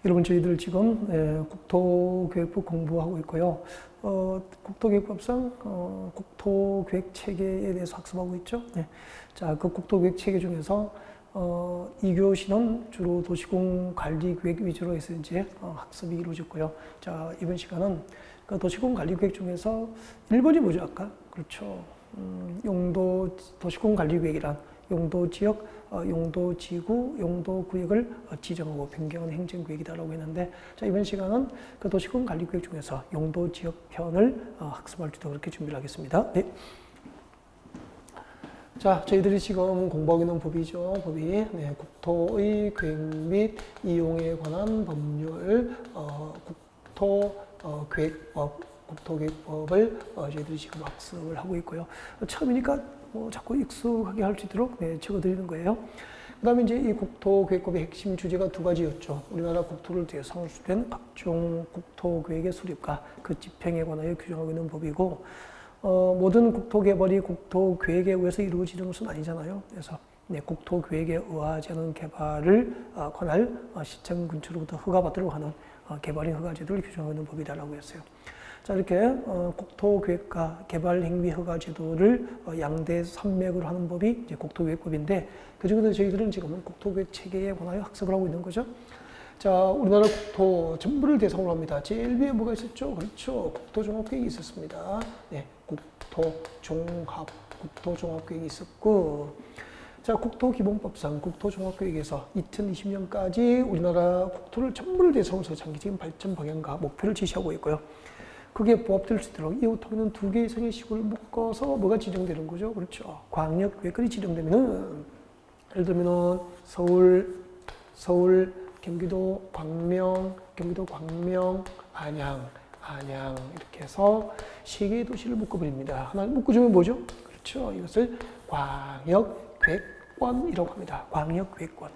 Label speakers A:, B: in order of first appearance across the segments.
A: 여러분 저희들 지금 국토교육부 공부하고 있고요. 국토교육법상 국토계획 체계에 대해서 학습하고 있죠. 네. 자, 그 국토계획 체계 중에서 2교시는 주로 도시공 관리 계획 위주로 해서 이제 학습이 이루어졌고요. 자, 이번 시간은 그 도시공 관리 계획 중에서 1번이 뭐죠, 아까? 그렇죠. 용도 도시공 관리 계획이란 용도 지역, 용도 지구, 용도 구역을 지정하고 변경하는 행정계획이다라고 했는데, 자, 이번 시간은 그 도시공 관리 계획 중에서 용도 지역 편을 학습할 수 있도록 그렇게 준비를 하겠습니다. 네. 자, 저희들이 지금 공부하고 있는 법이죠. 법이 네, 국토의 계획 및 이용에 관한 법률, 국토계획법, 국토계획법을 저희들이 지금 학습을 하고 있고요. 처음이니까 자꾸 익숙하게 할 수 있도록 적어드리는 거예요. 그 다음에 이제 이 국토계획법의 핵심 주제가 두 가지였죠. 우리나라 국토를 대상으로 수립된 각종 국토계획의 수립과 그 집행에 관하여 규정하고 있는 법이고, 모든 국토개발이 국토계획에 의해서 이루어지는 것은 아니잖아요. 그래서 국토계획에 의하지 않은 개발을 관할 시청 근처로부터 허가받도록 하는 개발인 허가제도를 규정하고 있는 법이다라고 했어요. 자, 이렇게 국토계획과 개발행위 허가제도를 양대 산맥으로 하는 법이 이제 국토계획법인데, 그중에서 저희들은 지금은 국토계획 체계에 관하여 학습을 하고 있는 거죠. 자, 우리나라 국토 전부를 대상으로 합니다. 제일 위에 뭐가 있었죠? 그렇죠. 국토종합계획이 있었습니다. 네, 국토종합계획이 있었고, 자, 국토기본법상 국토종합계획에서 2020년까지 우리나라 국토를 전부를 대상으로 해서 장기적인 발전 방향과 목표를 제시하고 있고요. 그게 부합될 수 있도록 이웃하고는 두 개 이상의 시구를 묶어서 뭐가 지정되는 거죠? 그렇죠. 광역계획이 지정되면은, 예를 들면은 서울, 경기도 광명, 안양 이렇게 해서 세 개의 도시를 묶어버립니다. 하나를 묶어주면 뭐죠? 그렇죠. 이것을 광역계획권이라고 합니다. 광역계획권.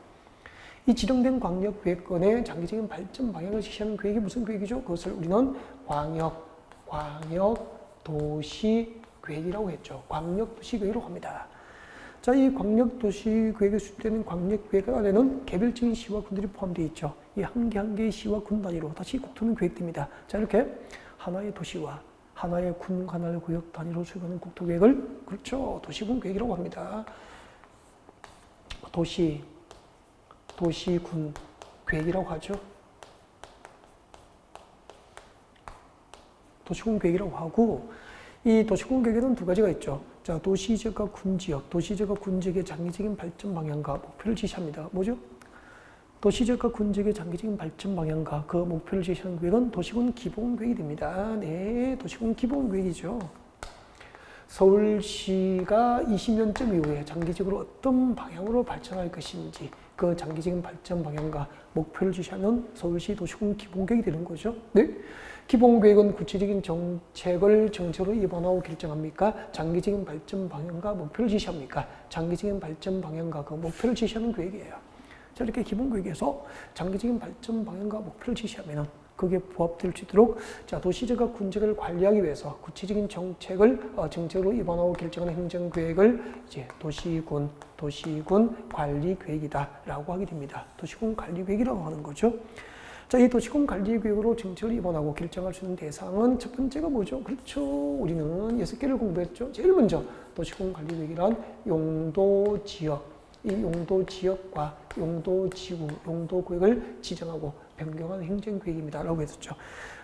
A: 이 지정된 광역계획권의 장기적인 발전 방향을 제시하는 계획이 무슨 계획이죠? 그것을 우리는 광역도시계획이라고 했죠. 광역도시계획이라고 합니다. 자, 이 광역도시계획에 수립되는 광역계획 안에는 개별적인 시와 군들이 포함되어 있죠. 이 한 개 한 개의 시와 군 단위로 다시 국토는 계획됩니다. 자, 이렇게 하나의 도시와 하나의 군, 하나의 구역 단위로 수립하는 국토계획을, 그렇죠, 도시군 계획이라고 합니다. 도시군 계획이라고 하죠. 도시군 계획이라고 하고, 이 도시군 계획에는 두 가지가 있죠. 자, 도시지역과 군지역, 도시지역과 군지역의 장기적인 발전 방향과 목표를 제시합니다. 뭐죠? 도시지역과 군지역의 장기적인 발전 방향과 그 목표를 제시하는 계획은 도시군 기본계획이 됩니다. 네, 도시군 기본계획이죠. 서울시가 20년쯤 이후에 장기적으로 어떤 방향으로 발전할 것인지 그 장기적인 발전 방향과 목표를 제시하는 서울시 도시군 기본계획이 되는 거죠. 네? 기본계획은 구체적인 정책을 정책으로 입안하고 결정합니까? 장기적인 발전 방향과 목표를 제시합니까? 장기적인 발전 방향과 그 목표를 제시하는 계획이에요. 자, 이렇게 기본계획에서 장기적인 발전 방향과 목표를 제시하면은 그게 부합될 수 있도록, 자, 도시지역과 군지역을 관리하기 위해서 구체적인 정책으로 입안하고 결정하는 행정계획을 이제 도시군 관리계획이다라고 하게 됩니다. 도시군 관리계획이라고 하는 거죠. 자, 이 도시군 관리계획으로 정책을 입안하고 결정할 수 있는 대상은 첫 번째가 뭐죠? 그렇죠. 우리는 6개를 공부했죠. 제일 먼저 도시군 관리계획이란 용도지역, 이 용도지역과 용도지구, 용도구역을 지정하고 변경하는 행정계획입니다. 라고 했었죠.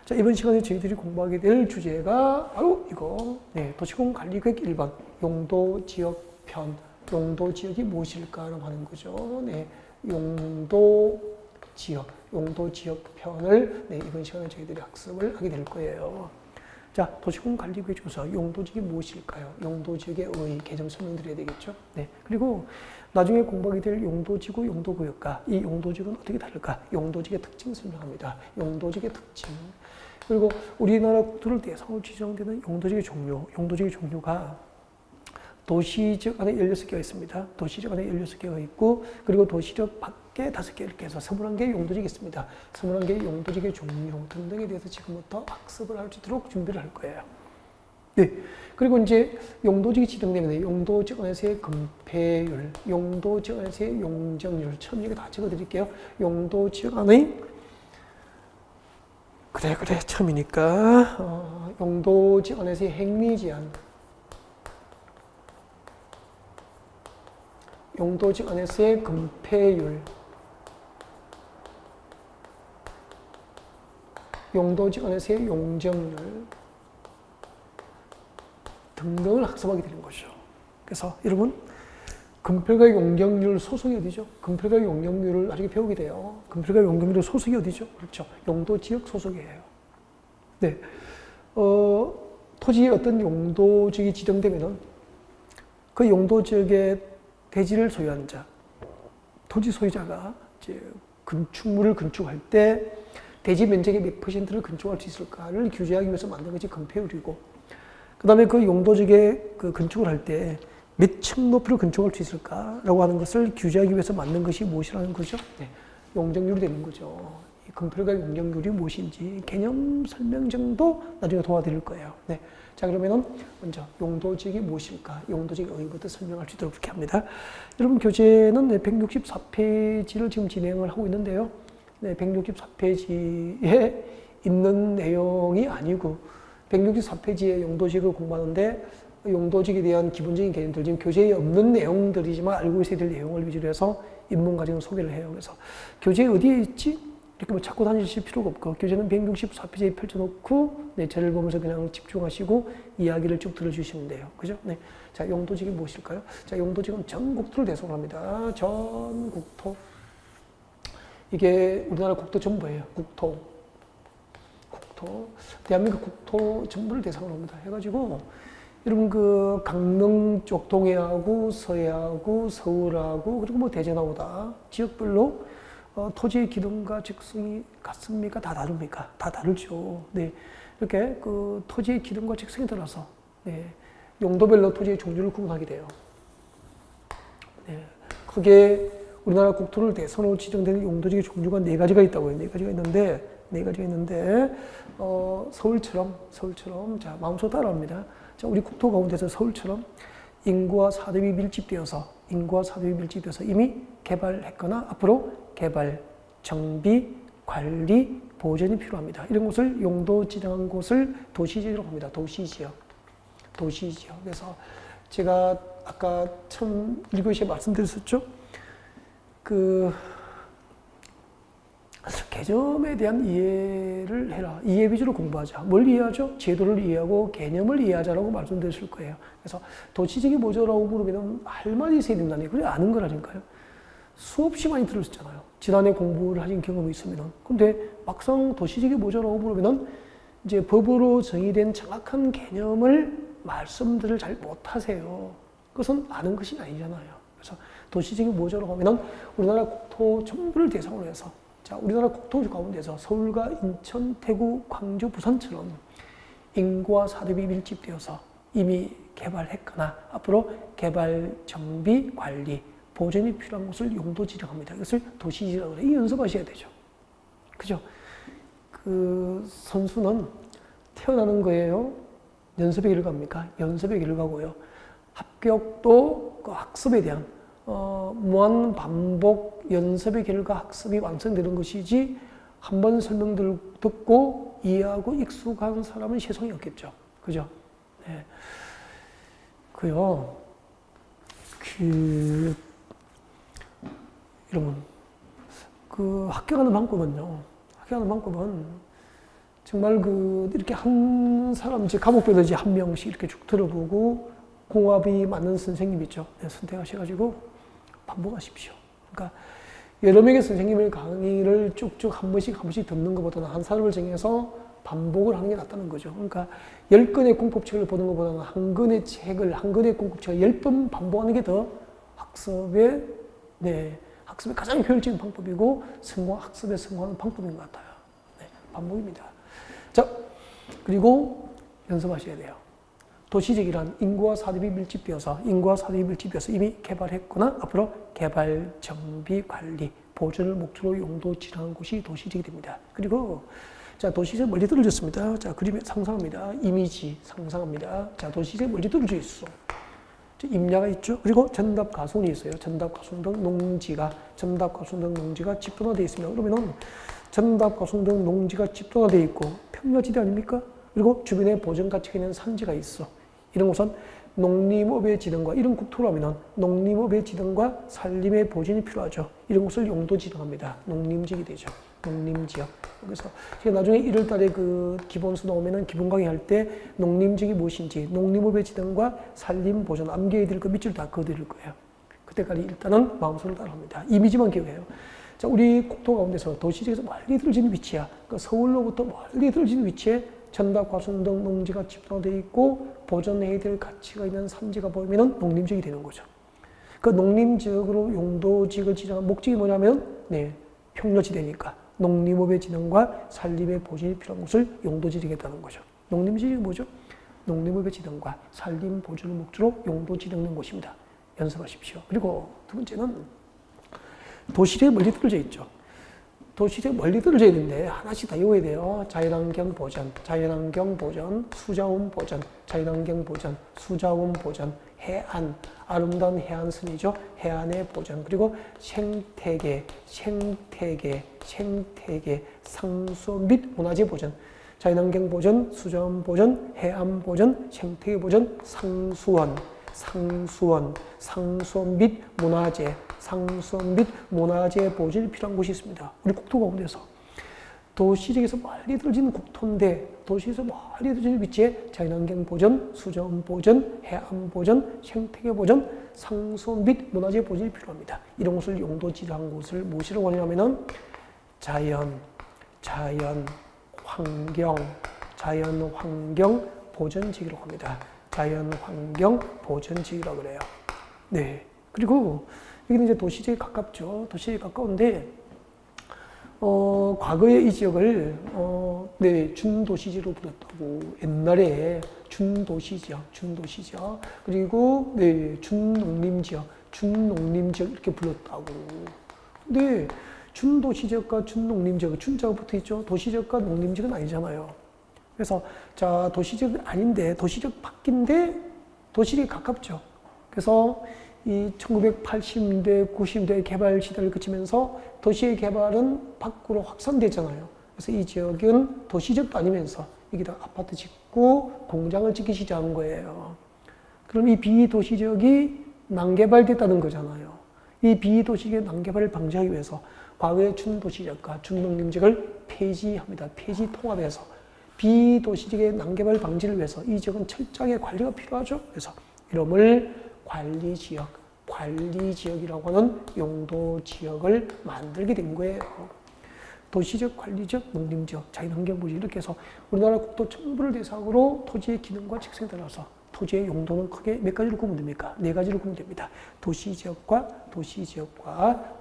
A: 자, 이번 시간에 저희들이 공부하게 될 주제가 바로 이거, 네, 도시군 관리계획 1번, 용도지역편, 용도지역이 무엇일까라고 하는 거죠. 네, 용도지역편을 네, 이번 시간에 저희들이 학습을 하게 될 거예요. 자, 도시군 관리계획 중에서 용도지역이 무엇일까요? 용도지역의 개념 설명드려야 되겠죠. 네, 그리고 나중에 공부하게 될 용도지구, 용도구역과 이 용도지역은 어떻게 다를까? 용도지역의 특징 설명합니다. 용도지역의 특징. 그리고 우리나라 국토를 대상으로 지정되는 용도지역의 종류가 도시지역 안에 16개가 있습니다. 도시지역 안에 16개가 있고, 그리고 도시지역 밖에 5개 이렇게 해서 21개의 용도지역이 있습니다. 21개의 용도지역의 종류 등등에 대해서 지금부터 학습을 할 수 있도록 준비를 할 거예요. 네. 그리고 이제 용도지역이 지정되면 용도지역 안에서의 금폐율, 용도지역 안에서의 용적률, 처음 얘기 다 적어드릴게요. 용도지역 안의 그래. 처음이니까. 용도지 안에서의 행위 제한. 용도지 안에서의 금폐율. 용도지 안에서의 용적률. 등등을 학습하게 되는 거죠. 그래서 여러분, 금필과 용적률 소속이 어디죠? 금필과 용적률을 나중에 배우게 돼요. 금필과 용적률 소속이 어디죠? 그렇죠. 용도 지역 소속이에요. 네. 토지의 어떤 용도 지역이 지정되면은 그 용도 지역의 대지를 소유한 자, 토지 소유자가 이제 건축물을 건축할 때 대지 면적의 몇 %를 건축할 수 있을까를 규제하기 위해서 만든 것이 금폐율이고, 그 다음에 그 용도 지역에 그 건축을 할 때 몇 층 높이로 건축할 수 있을까라고 하는 것을 규제하기 위해서 만든 것이 무엇이라는 거죠? 네. 용적률이 되는 거죠. 이 금필과 용적률이 무엇인지 개념 설명 정도 나중에 도와드릴 거예요. 네. 자, 그러면은 먼저 용도지역이 무엇일까? 용도지역의 의미부터 설명할 수 있도록 그렇게 합니다. 여러분, 교재는 164페이지를 지금 진행을 하고 있는데요. 네, 164페이지에 있는 내용이 아니고 164페이지의 용도지역을 공부하는데 용도지역에 대한 기본적인 개념들, 지금 교재에 없는 내용들이지만 알고 있어야 될 내용을 위주로 해서 인문과정을 소개를 해요. 그래서 교재에 어디에 있지? 이렇게 뭐 찾고 다니실 필요가 없고, 교재는 164페이지에 펼쳐놓고, 네, 저를 보면서 그냥 집중하시고 이야기를 쭉 들어주시면 돼요. 그죠? 네. 자, 용도지역이 무엇일까요? 자, 용도지역은 전 국토를 대상으로 합니다. 전 국토. 이게 우리나라 국토 전부예요. 국토. 대한민국 국토 전부를 대상으로 합니다. 해가지고, 여러분, 그 강릉 쪽 동해하고 서해하고 서울하고 그리고 뭐 대전하고다 지역별로 토지의 기둥과 직성이 같습니까? 다 다릅니까? 다 다르죠. 네. 이렇게 그 토지의 기둥과 직성에 따라서, 네, 용도별로 토지의 종류를 구분하게 돼요. 네. 크게 우리나라 국토를 대상으로 지정되는 용도지의 종류가 4가지가 있다고요. 4가지가 있는데, 서울처럼, 자, 마음속 따라합니다. 자, 우리 국토 가운데서 서울처럼 인구와 사대비 밀집되어서 이미 개발했거나 앞으로 개발, 정비, 관리, 보존이 필요합니다. 이런 곳을 용도 지정한 곳을 도시지역이라고 합니다. 도시지역. 그래서 제가 아까 처음 1교시에 말씀드렸었죠. 그 개념에 대한 이해를 해라. 이해 위주로 공부하자. 뭘 이해하죠? 제도를 이해하고 개념을 이해하자라고 말씀드렸을 거예요. 그래서 도시지역이 뭐죠라고 물으면 할 말이 있어야 된다니. 그래 아는 거라니까요. 수없이 많이 들었잖아요. 지난해 공부를 하신 경험이 있으면. 근데 막상 도시지역이 뭐죠라고 물으면 이제 법으로 정의된 정확한 개념을 말씀들을 잘 못하세요. 그것은 아는 것이 아니잖아요. 그래서 도시지역이 뭐죠라고 하면 우리나라 국토 전부를 대상으로 해서, 자, 우리나라 국토 가운데서 서울과 인천, 대구, 광주, 부산처럼 인구와 사대비 밀집되어서 이미 개발했거나 앞으로 개발, 정비, 관리, 보존이 필요한 곳을 용도 지정합니다. 이것을 도시지라고 해요. 이 연습하셔야 되죠. 그죠? 그 선수는 태어나는 거예요. 연습의 결과입니까? 연습의 결과고요. 합격도 그 학습에 대한 무한 반복 연습의 결과 학습이 완성되는 것이지 한 번 설명 듣고 이해하고 익숙한 사람은 세상에 없겠죠. 그죠? 네. 여러분, 그 합격하는 방법은 정말 이렇게 한 사람, 이제 과목별로 이제 한 명씩 이렇게 쭉 들어보고 궁합이 맞는 선생님 있죠. 네, 선택하셔가지고 반복하십시오. 그러니까 여러 명의 선생님의 강의를 쭉쭉 한 번씩 듣는 것보다는 한 사람을 정해서 반복을 하는 게 낫다는 거죠. 그러니까 10권의 공법책을 보는 것보다는 한 권의 공법책을 10번 반복하는 게 더 학습에 가장 효율적인 방법이고 학습에 성공하는 방법인 것 같아요. 네, 반복입니다. 자, 그리고 연습하셔야 돼요. 도시지역이란 인구와 사대비 밀집되어서 이미 개발했거나 앞으로 개발, 정비, 관리, 보존을 목적으로 용도 지정한 곳이 도시지역이 됩니다. 그리고 자, 도시지역 멀리 떨어졌습니다. 자, 그림에 상상합니다. 이미지 상상합니다. 자, 도시지역 멀리 떨어져 있어. 임야가 있죠. 그리고 전답 가순이 있어요. 전답 가순 등 농지가 집중화되어 있습니다. 그러면은 전답, 과송 등 농지가 집중화되어 있고 평야지대 아닙니까? 그리고 주변에 보전 가치가 있는 산지가 있어. 이런 곳은 농림업의 지정과 이런 국토라면 농림업의 지정과 산림의 보전이 필요하죠. 이런 곳을 용도 지정합니다. 농림지역이 되죠. 농림지역. 그래서 제가 나중에 1월 달에 그 기본수 나오면은 기본 강의 할 때 농림지역이 무엇인지, 농림업의 지정과 산림 보전 암기해야 될 거 밑줄 다 그어드릴 거예요. 그때까지 일단은 마음속으로 따라합니다. 이미지만 기억해요. 자, 우리 국토 가운데서 도시지역에서 멀리 들어지는 위치야. 그러니까 서울로부터 멀리 들어지는 위치에 전답, 과송 등 농지가 집중되어 있고 보존해야 될 가치가 있는 산지가 보이면 농림지역이 되는 거죠. 그 농림지역으로 용도지역을 지정한 목적이 뭐냐면 평야지대니까 농림업의 진흥과 산림의 보존이 필요한 곳을 용도지정했다는 거죠. 농림지역이 뭐죠? 농림업의 진흥과 산림 보존을 목적으로 용도지정된 곳입니다. 연습하십시오. 그리고 두 번째는 도시지역에 멀리 떨어져 있죠. 도시지역에 멀리 떨어져 있는데 하나씩 다 외워야 돼요. 자연환경 보전, 자연환경 보전, 수자원 보전, 자연환경 보전, 수자원 보전, 해안, 아름다운 해안선이죠. 해안의 보전, 그리고 생태계, 상수 및 문화재 보전, 자연환경 보전, 수자원 보전, 해안 보전, 생태계 보전, 상수원 및 문화재, 보존이 필요한 곳이 있습니다. 우리 국토 가운데서 도시지역에서 멀리 떨어진 국토인데 도시에서 멀리 떨어진 위치에 자연환경 보전, 수자원 보전, 해안 보전, 생태계 보전, 상수 및 문화재 보존이 필요합니다. 이런 곳을 용도 지정한 곳을 무엇이라고 하냐면은 자연환경 보전지역이라고 합니다. 자연환경 보전지역이라고 그래요. 네. 그리고 여기는 이제 도시지역에 가깝죠. 도시지역에 가까운데, 과거에 이 지역을, 준도시지로 불렀다고. 옛날에 준도시지역. 그리고, 준농림지역 이렇게 불렀다고. 근데 준도시지역과 준농림지역, 준자가 붙어 있죠. 도시지역과 농림지역은 아니잖아요. 그래서, 자, 도시지역은 아닌데, 도시지역 밖인데, 도시지역에 가깝죠. 그래서, 이 1980년대, 90년대 개발 시대를 거치면서 도시의 개발은 밖으로 확산되잖아요. 그래서 이 지역은 도시지역도 아니면서 여기다 아파트 짓고 공장을 짓기 시작한 거예요. 그럼 이 비도시지역이 난개발됐다는 거잖아요. 이 비도시지역의 난개발을 방지하기 위해서 과거의 준도시지역과 준농림지역을 폐지합니다. 폐지 통합해서 비도시지역의 난개발 방지를 위해서 이 지역은 철저하게 관리가 필요하죠. 그래서 이름을 관리지역이라고 하는 용도지역을 만들게 된 거예요. 도시적, 관리적, 농림지역, 자연환경부지 이렇게 해서 우리나라 국토 전부를 대상으로 토지의 기능과 직성에 따라서 토지의 용도는 크게 몇 가지로 구분됩니까? 4가지로 구분됩니다. 도시지역과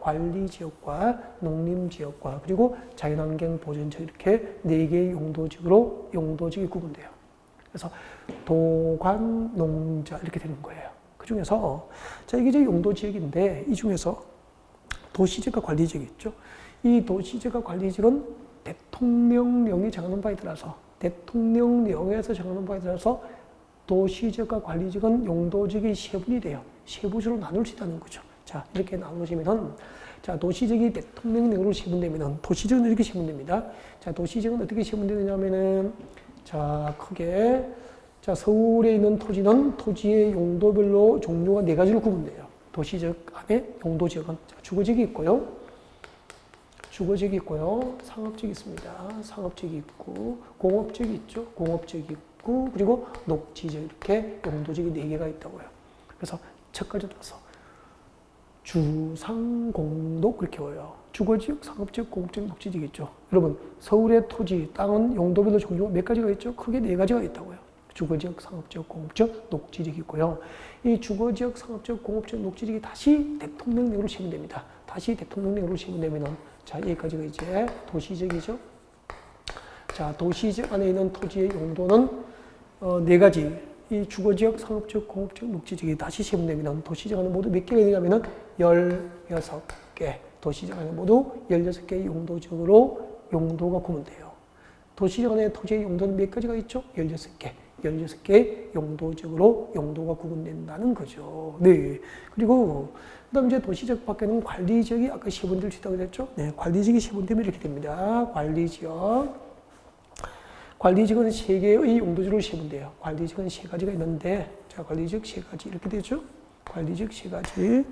A: 관리지역과 농림지역과 그리고 자연환경 보전지역 이렇게 4개의 용도지역이 구분돼요. 그래서 도관, 농자 이렇게 되는 거예요. 그 중에서 자 이게 이제 용도지역인데 이 중에서 도시지역과 관리지역이 있죠. 이 도시지역과 관리지역은 대통령령이 정하는 바에 따라서 대통령령에서 정하는 바에 따라서 도시지역과 관리지역은 용도지역이 세분이 돼요. 세부적으로 나눌 수 있다는 거죠. 자 이렇게 나누어지면은 자 도시지역이 대통령령으로 세분되면은 도시지역은 이렇게 세분됩니다. 자 도시지역은 어떻게 세분되느냐면은 자 크게 자, 서울에 있는 토지는 토지의 용도별로 종류가 4가지로 구분돼요. 도시지역 안에 용도지역은 주거지역이 있고요. 상업지역이 있습니다. 상업지역이 있고, 공업지역이 있죠. 공업지역이 있고, 그리고 녹지지역 이렇게 용도지역이 4개가 있다고요. 그래서 첫 가지 따라서 주상공독 그렇게 해요. 주거지역, 상업지역, 공업지역, 녹지지역 있죠. 여러분, 서울의 토지, 땅은 용도별로 종류가 몇 가지가 있죠? 크게 4가지가 있다고요. 주거지역, 상업지역, 공업지역, 녹지지역이 있고요. 이 주거지역, 상업지역, 공업지역, 녹지지역이 다시 대통령령으로 시행됩니다. 다시 대통령령으로 시행되면은 자 여기까지가 이제 도시지역이죠. 자 도시지역 안에 있는 토지의 용도는 4가지. 이 주거지역, 상업지역, 공업지역, 녹지지역이 다시 시행되면은 도시지역 안에 모두 몇 개가 되냐면은 16개. 도시지역 안에 모두 16개의 용도지역으로 용도가 구분돼요. 도시지역 안에 토지의 용도는 몇 가지가 있죠? 16개. 16개 용도적으로 용도가 구분된다는 거죠. 네. 그리고 그다음 이제 도시적 밖에는 관리지역이 아까 시분될 수 있다고 그랬죠. 네. 관리지역이 시분되면 이렇게 됩니다. 관리지역. 관리지역은 3개의 용도지로 시분돼요. 관리지역은 3가지가 있는데, 자, 관리지역 3가지 이렇게 되죠. 관리지역 3가지.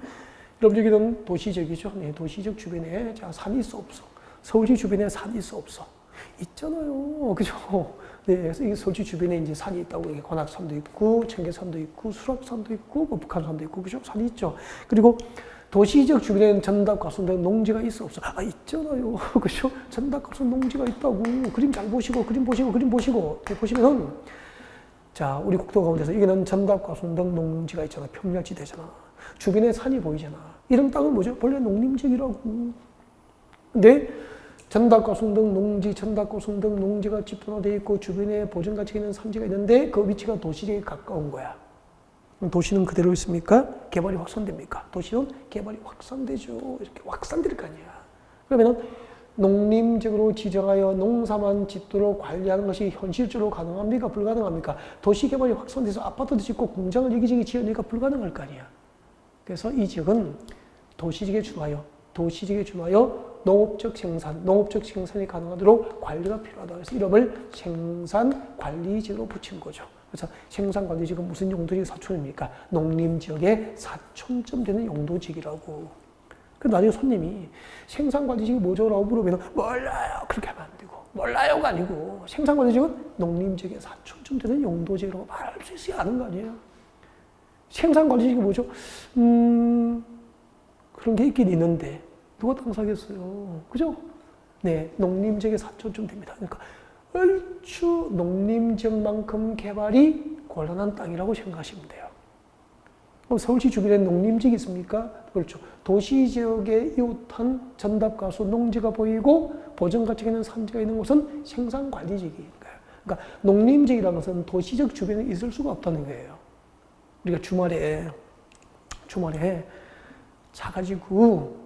A: 여러분 여기는 도시적이죠. 네, 도시적 주변에 자 산이 있어 없어. 서울시 주변에 산이 있어 없어. 있잖아요, 그죠? 네, 그래서 이 서울시 주변에 이제 산이 있다고 이게 관악산도 있고, 청계산도 있고, 수락산도 있고, 뭐 북한산도 있고, 그죠? 산이 있죠. 그리고 도시적 주변에는 전답, 가순 등 농지가 있어 없어. 아, 있잖아요, 그죠? 전답, 가순 농지가 있다고. 그림 잘 보시고, 그림 보시고, 보시면은 자, 우리 국토 가운데서 여기는 전답, 가순 등 농지가 있잖아. 평야지대잖아. 주변에 산이 보이잖아. 이런 땅은 뭐죠? 원래 농림지역이라고. 근데 전답과순 등 농지, 전답과순 등 농지가 집단화되어 있고 주변에 보존가치가 있는 산지가 있는데 그 위치가 도시에 가까운 거야. 도시는 그대로 있습니까? 개발이 확산됩니까? 도시는 개발이 확산되죠. 이렇게 확산될 거 아니야. 그러면은 농림지역으로 지정하여 농사만 짓도록 관리하는 것이 현실적으로 가능합니까? 불가능합니까? 도시 개발이 확산돼서 아파트도 짓고 공장을 여기저기 지으니까 불가능할 거 아니야. 그래서 이 지역은 도시지역에 준하여 농업적 생산이 가능하도록 관리가 필요하다. 그래서 이름을 생산관리지역으로 붙인 거죠. 그래서 생산관리지역은 무슨 용도지역 사촌입니까? 농림지역의 사촌점 되는 용도지역이라고. 그 나중에 손님이 생산관리지역이 뭐죠? 라고 물으면 몰라요. 그렇게 하면 안 되고. 몰라요가 아니고 생산관리지역은 농림지역의 사촌점 되는 용도지역이라고 말할 수 있어야 하는 거 아니에요? 생산관리지역이 뭐죠? 그런 게 있긴 있는데 누가 당사하겠어요? 그죠? 네, 농림지역의 사촌쯤 됩니다. 그러니까 얼추 농림지역만큼 개발이 곤란한 땅이라고 생각하시면 돼요. 그럼 서울시 주변에 농림지역이 있습니까? 그렇죠. 도시지역에 이웃한 전답가수 농지가 보이고 보존가치가 있는 산지가 있는 곳은 생산관리지역인 거예요. 그러니까 농림지역이라는 것은 도시적 주변에 있을 수가 없다는 거예요. 우리가 주말에 차 가지고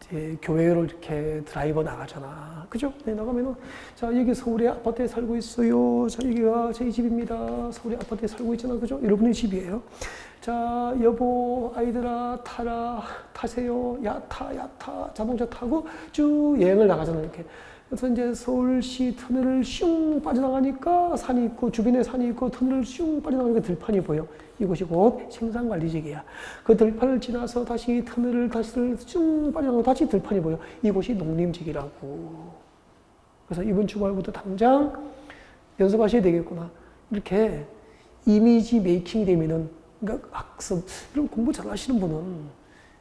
A: 이제 교회로 이렇게 드라이버 나가잖아. 그죠? 네, 나가면은, 자, 여기 서울의 아파트에 살고 있어요. 자, 여기가 제 집입니다. 서울의 아파트에 살고 있잖아. 그죠? 여러분의 집이에요. 자, 여보, 아이들아, 타세요. 야, 타. 자동차 타고 쭉 여행을 나가잖아. 이렇게. 그래서 이제 서울시 터널을 슝 빠져나가니까 산이 있고, 주변에 산이 있고, 터널을 슝 빠져나가니까 들판이 보여. 이곳이 곧 생산관리지역이야. 그 들판을 지나서 다시 터널을 쭉 빠져나가고 다시 들판이 보여. 이곳이 농림지역이라고. 그래서 이번 주말부터 당장 연습하셔야 되겠구나. 이렇게 이미지 메이킹이 되면은, 그러니까 학습, 이런 공부 잘 하시는 분은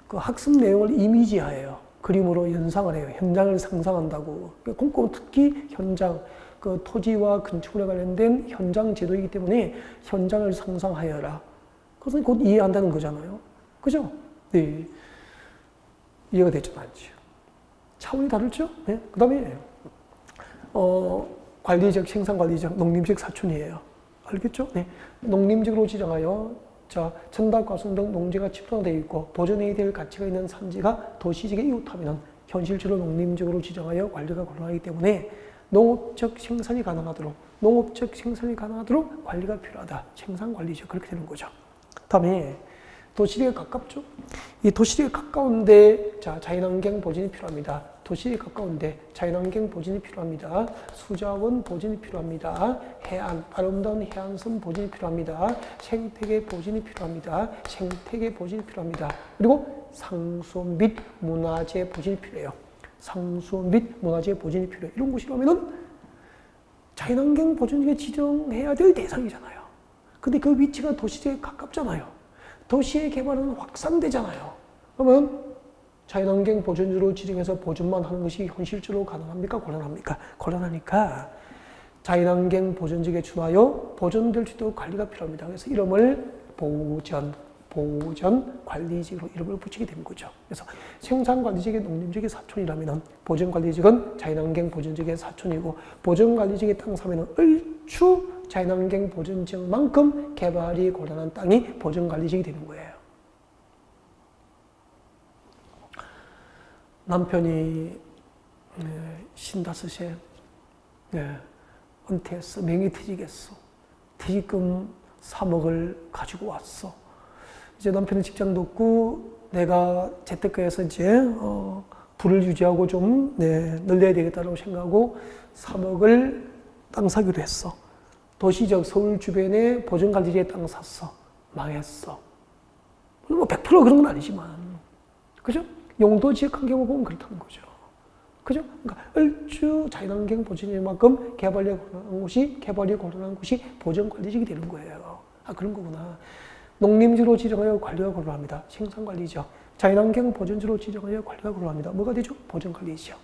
A: 그 학습 내용을 이미지화해요. 그림으로 연상을 해요. 현장을 상상한다고. 그러니까 특히 현장, 그 토지와 건축물에 관련된 현장 제도이기 때문에 현장을 상상하여라. 그것은 곧 이해한다는 거잖아요. 그죠? 네. 이해가 됐죠, 맞죠? 차원이 다르죠? 네. 그 다음에, 관리적, 생산관리적, 농림지역 사촌이에요. 알겠죠? 네. 농림지역으로 지정하여, 자, 전답, 과순 등 농지가 집중되어 있고, 보존해야 될 가치가 있는 산지가 도시지역에 이웃하면 현실적으로 농림지역으로 지정하여 관리가 곤란하기 때문에 농업적 생산이 가능하도록 관리가 필요하다. 생산관리죠. 그렇게 되는 거죠. 다음에 도시지역에 가깝죠. 이 도시지역에 가까운데 자, 자연환경 보존이 필요합니다. 도시에 가까운데 자연환경 보존이 필요합니다. 수자원 보존이 필요합니다. 해안, 아름다운 해안선 보존이 필요합니다. 생태계 보존이 필요합니다. 그리고 상수 및 문화재 보존이 필요해요. 상수 및 문화재 보존이 필요해. 이런 곳이라면은 자연환경 보존지역에 지정해야 될 대상이잖아요. 근데 그 위치가 도시지역에 가깝잖아요. 도시의 개발은 확산되잖아요. 그러면 자연환경 보존지로 지정해서 보존만 하는 것이 현실적으로 가능합니까? 곤란합니까? 곤란하니까 자연환경 보존지역에 준하여 보존될 수 있도록 관리가 필요합니다. 그래서 이름을 보존관리지역으로 이름을 붙이게 된 거죠. 그래서 생산관리지역의 농림지역의 사촌이라면 보존관리지역은 자연환경 보존지역의 사촌이고 보존관리지역의 땅 사면은 얼추 자연환경 보존지역만큼 개발이 곤란한 땅이 보존관리지역이 되는 거예요. 남편이 55세 은퇴했어. 명예퇴직했어. 퇴직금 3억을 가지고 왔어. 이제 남편은 직장도 없고 내가 재테크에서 이제 부를 유지하고 좀 늘려야 되겠다고 생각하고 3억을 땅 사기로 했어. 도시적 서울 주변에 보전관리지에 땅 샀어. 망했어. 뭐 100% 그런 건 아니지만, 그죠? 용도 지역 환경을 보면 그렇다는 거죠. 그죠? 그러니까 얼추 자연환경 보전이만큼 개발이 고른한 곳이 보전관리지역이 되는 거예요. 아, 그런 거구나. 농림지로 지정하여 관리가 고르합니다. 생산관리지역. 자연환경 보전지로 지정하여 관리가 고르합니다. 뭐가 되죠? 보전관리지역.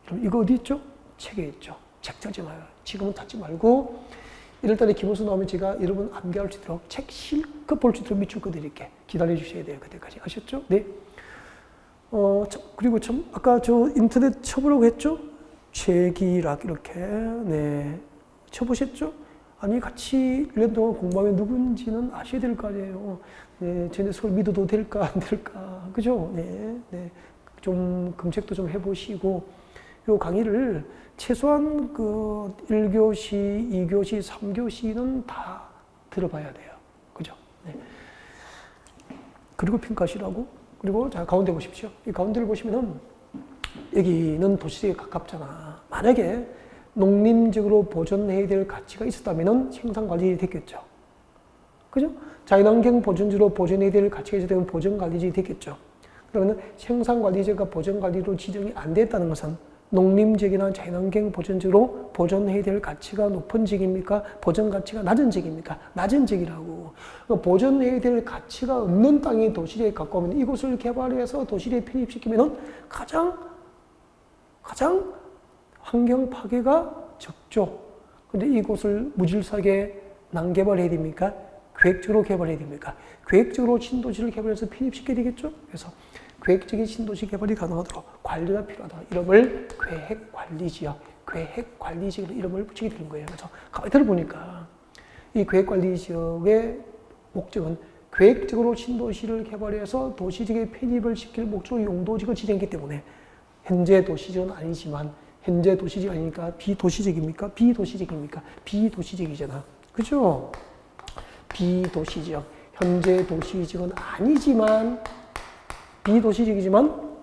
A: 그럼 이거 어디 있죠? 책에 있죠. 책 찾지 마요. 지금은 찾지 말고 1월달에 기본서 나오면 제가 여러분 암기할 수 있도록 책 실컷 볼 수 있도록 밑줄 그어드릴게. 기다려 주셔야 돼요. 그때까지. 아셨죠? 네. 그리고 참 아까 저 인터넷 쳐보라고 했죠? 최기락 이렇게 쳐보셨죠? 아니 같이 1년 동안 공부하면 누군지는 아셔야 될 거 아니에요. 네, 쟤네 서로 믿어도 될까 안 될까, 그죠? 좀 검색도 좀 해보시고 요 강의를 최소한 그 1교시, 2교시, 3교시는 다 들어봐야 돼요. 그죠? 네. 그리고 평가시라고. 그리고 자, 가운데 보십시오. 이 가운데를 보시면은 여기는 도시에 가깝잖아. 만약에 농림적으로 보존해야 될 가치가 있었다면은 생산관리지 됐겠죠. 그죠? 자연환경 보존지로 보존해야 될 가치가 있었다면 보존관리지 됐겠죠. 그러면 생산관리지가 보존관리로 지정이 안 됐다는 것은 농림지역이나 자연환경 보존지로 보존해야 될 가치가 높은 지역입니까? 보존 가치가 낮은 지역입니까? 낮은 지역이라고. 그러니까 보존해야 될 가치가 없는 땅이 도시지역에 가까우면 이곳을 개발해서 도시지역에 편입시키면 가장 환경 파괴가 적죠. 근데 이곳을 무질서하게 난개발해야 됩니까? 계획적으로 개발해야 됩니까? 계획적으로 신도시를 개발해서 편입시켜야 되겠죠? 그래서 계획적인 신도시 개발이 가능하도록 관리가 필요하다. 이름을 계획관리지역, 계획관리지역으로 이름을 붙이게 되는 거예요. 그래서 가만히 들어보니까 이 계획관리지역의 목적은 계획적으로 신도시를 개발해서 도시지역에 편입을 시킬 목적으로 용도지역을 지정했기 때문에 현재 도시지역은 아니지만 현재 도시지역 아니니까 비도시지역입니까? 비도시지역입니까? 비도시지역이잖아. 그죠? 비도시지역. 현재 도시지역은 아니지만 비도시지역이지만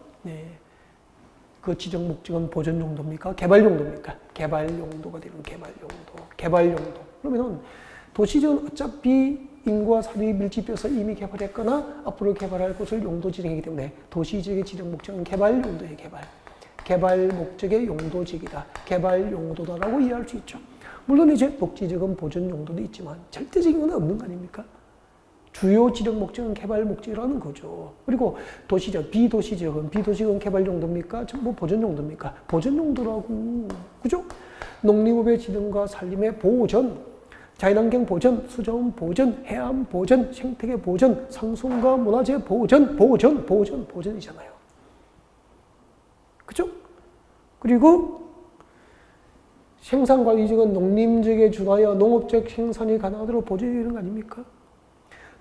A: 그 지정 목적은 보존 용도입니까? 개발 용도입니까? 개발 용도가 되는 개발 용도. 개발 용도. 그러면은 도시지역은 어차피 인구와 사람이 밀집해서 이미 개발했거나 앞으로 개발할 곳을 용도 지정이기 때문에 도시지역의 지정 목적은 개발 용도의 개발. 개발 목적의 용도지역이다. 개발 용도다라고 이해할 수 있죠. 물론 이제 녹지지역은 보존 용도도 있지만 절대적인 건 없는 거 아닙니까? 주요 지정 목적은 개발 목적이라는 거죠. 그리고 도시지역, 비도시지역은 개발 용도입니까? 뭐 보존 용도입니까? 보존 용도라고. 그죠? 농림업의 지정과 산림의 보존, 자연환경 보존, 수자원 보존, 해안 보존, 생태계 보존, 상송과 문화재 보존이잖아요. 그죠? 그리고 생산관리지역은 농림지역에 준하여 농업적 생산이 가능하도록 보존되는 거 아닙니까?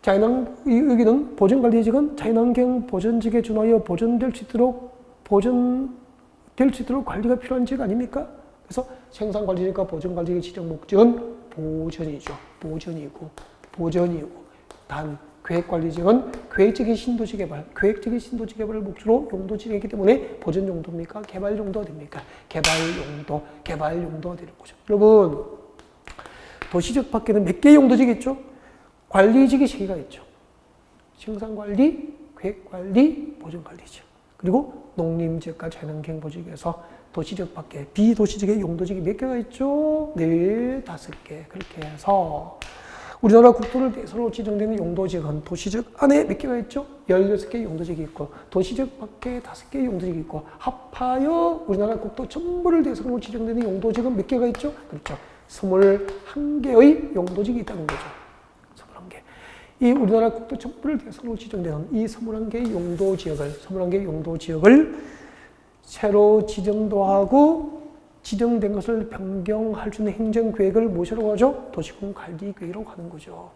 A: 여기는 보존관리지역은 자연환경 보존지역에 준하여 보존될 수 있도록 관리가 필요한 지역 아닙니까? 그래서 생산관리지역과 보존관리지역의 지정 목적은 보존이죠. 보존이고 단 계획관리지역은 계획적인 신도시 개발을 목적으로 용도 지정했기 때문에 보존 용도입니까? 개발 용도가 됩니까? 개발 용도가 되는 거죠. 여러분, 도시지역 밖에는 몇 개의 용도지역이 있죠? 관리지역이 3개가 있죠. 생산관리, 계획관리, 보존관리지역. 그리고 농림지역과 자연환경 보존지역에서 도시지역 밖에 비도시지역의 용도지역이 몇 개가 있죠? 5개. 그렇게 해서 우리나라 국토를 대서로 지정되는 용도지역은 도시지역 안에 몇 개가 있죠? 16개의 용도지역이 있고 도시지역 밖에 5개의 용도지역이 있고 합하여 우리나라 국토 전부를 대서로 지정되는 용도지역은 몇 개가 있죠? 그렇죠. 21개의 용도지역이 있다는 거죠. 21개. 이 우리나라 국토 전부를 대서로 지정되는 이 21개의 용도지역을 새로 지정도 하고 지정된 것을 변경할 수 있는 행정계획을 무엇이라고 하죠? 도시군관리계획이라고 하는 거죠.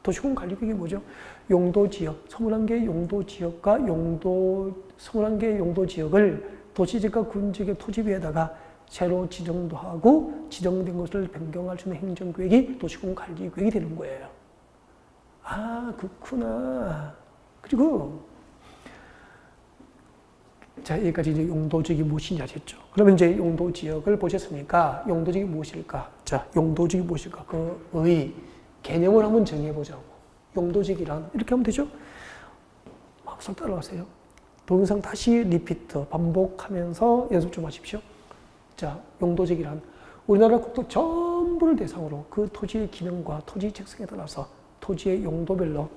A: 도시군관리계획이 뭐죠? 용도지역, 21개의 용도지역과 21개의 용도지역을 도시지역과 군지역의 토지 위에다가 새로 지정도 하고 지정된 것을 변경할 수 있는 행정계획이 도시공관리계획이 되는 거예요. 아, 그렇구나. 그리고 자, 여기까지 이제 용도지역이 무엇인지 아셨죠? 그러면 이제 용도지역을 보셨으니까 용도지역이 무엇일까? 자, 용도지역이 무엇일까? 그의 개념을 한번 정해보자고. 용도지역이란 이렇게 하면 되죠? 막상 따라가세요. 동영상 다시 리피트, 반복하면서 연습 좀 하십시오. 자, 용도지역이란 우리나라 국토 전부를 대상으로 그 토지의 기능과 토지 특성에 따라서 토지의 용도별로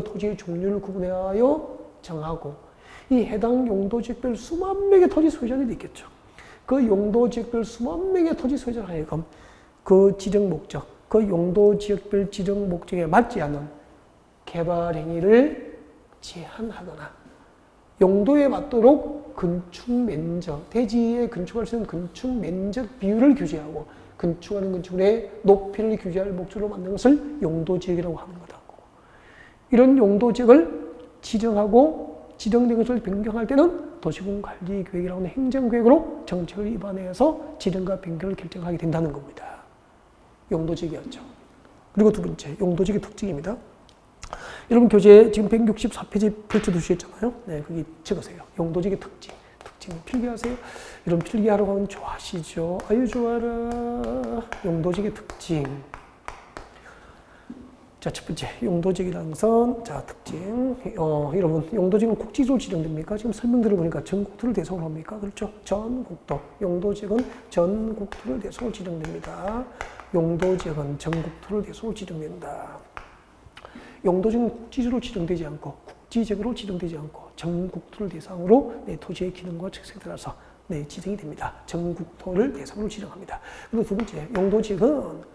A: 토지의 종류를 구분하여 정하고 이 해당 용도지역별 수만 명의 토지 소유자들이 있겠죠. 그 용도지역별 수만 명의 토지 소유자를 하여금 그 지정 목적, 그 용도지역별 지정 목적에 맞지 않는 개발 행위를 제한하거나 용도에 맞도록 건축 면적, 대지에 건축할 수 있는 건축 면적 비율을 규제하고 건축하는 건축물의 높이를 규제할 목적으로 만든 것을 용도지역이라고 하는 거다. 이런 용도지역을 지정하고 지정된 것을 변경할 때는 도시공관리계획이라고 하는 행정계획으로 정책을 위반해서 지정과 변경을 결정하게 된다는 겁니다. 용도지역이었죠. 그리고 두 번째, 용도지역의 특징입니다. 여러분 교재 지금 164페이지 펼쳐두셨잖아요. 네, 거기 적으세요. 용도지역의 특징 필기하세요. 여러분 필기하라고 하면 좋아하시죠? 아유 좋아라. 용도지역의 특징. 자, 첫 번째, 용도지역이라는 것은, 자, 특징. 여러분, 용도지역은 국지적으로 지정됩니까? 지금 설명 들어보니까 전국토를 대상으로 합니까? 그렇죠? 전국토. 용도지역은 전국토를 대상으로 지정됩니다. 용도지역은 전국토를 대상으로 지정된다. 용도지역은 국지적으로 지정되지 않고, 국지적으로 지정되지 않고, 전국토를 대상으로 토지의 기능과 특성에 따라서 지정이 됩니다. 전국토를 대상으로 지정합니다. 그리고 두 번째, 용도지역은